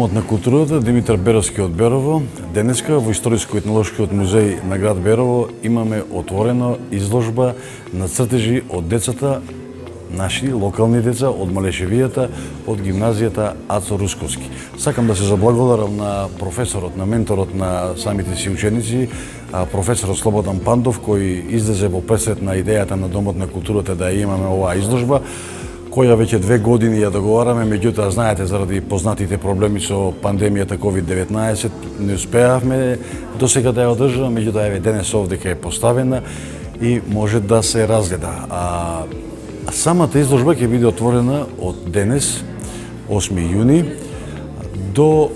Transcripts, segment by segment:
Домот на културата Димитар Беровски од Берово. Денеска во Историјско-етнолошкиот музеј на град Берово имаме отворена изложба на цртежи од децата, наши локални деца, од Малешевијата, од гимназијата Ацо Русковски. Сакам да се заблагодарам на професорот, на менторот на самите си ученици, професорот Слободан Пандов, кој излезе во пресет на идејата на Домот на културата да ја имаме оваа изложба, која веќе 2 години ја договараме, меѓутоа знаете заради познатите проблеми со пандемијата COVID-19 не успеавме досега да ја одржаме, меѓутоа еве денес овдека е поставена и може да се разгледа. Самата изложба ќе биде отворена од денес, 8 јуни, до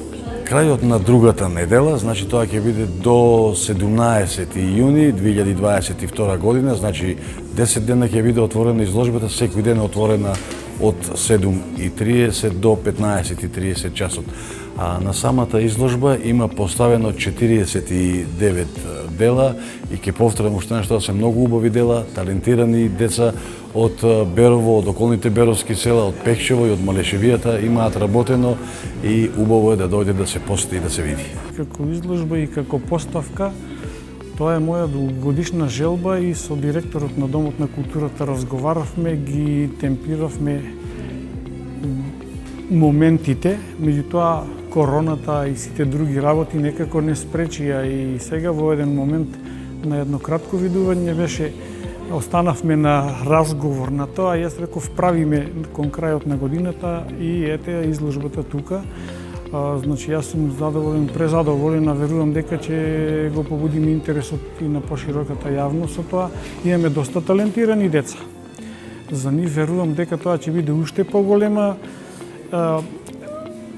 крајот на другата недела, значи тоа ќе биде до 17 јуни 2022 година, значи 10 дена ќе биде отворена изложбата, секој ден е отворена од 7:30 до 15:30 часот. На самата изложба има поставено 49 дела и ќе повторам уште нешто, се многу убави дела, талентирани деца од Берово, од околните беровски села, од Пекчево и од Малешевијата имаат работено и убаво е да дојде да се посети и да се види. Како изложба и како поставка, тоа е моја долгогодишна желба и со директорот на Домот на културата разговаравме, ги темпиравме моментите, меѓутоа короната и сите други работи некако не спречија и сега во еден момент на едно кратко видување беше останавме на разговор на тоа, јас реков правиме кон крајот на годината и ете изложбата тука. Значи јас сум задоволен, презадоволен, верувам дека ќе го побудиме интересот и на пошироката јавност со тоа. Имаме доста талентирани деца. За нив верувам дека тоа ќе биде уште поголема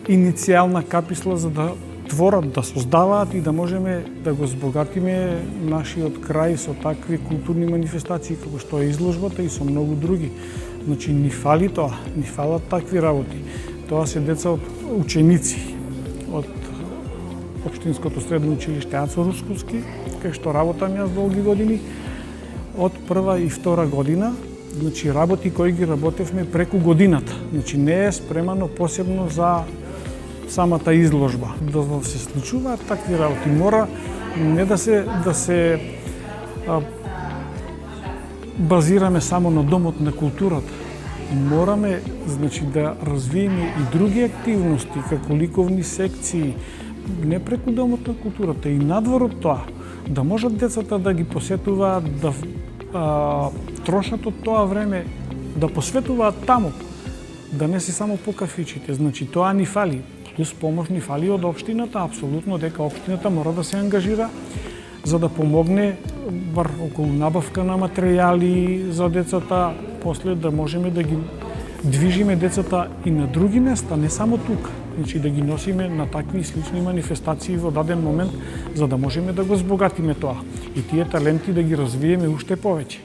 иницијална каписла за да творат, да создаваат и да можеме да го збогатиме нашиот крај со такви културни манифестации како што е изложбата и со многу други. Значи ни фали тоа, ни фалат такви работи. Тоа се деца од ученици од Општинското средно училиште Ацо Русковски, кај што работам јас долги години, од прва и втора година, значи работи кои ги работевме преку годината. Значи не е спремано посебно за самата изложба. Да се случуваат такви работи, мора не да се базираме само на Домот на културата. Мораме, значи, да развиеме и други активности, како ликовни секции, не преку Домот на културата, и надвор од тоа, да можат децата да ги посетуваат, да трошат од тоа време, да посветуваат таму, да не се само по кафичите. Значи, тоа ни фали. Плюс помош ни фали од општината, апсолутно дека општината мора да се ангажира за да помогне бар околу набавка на материјали за децата, после да можеме да ги движиме децата и на други места, не само тука. Значи да ги носиме на такви слични манифестации во даден момент, за да можеме да го збогатиме тоа и тие таленти да ги развиеме уште повеќе.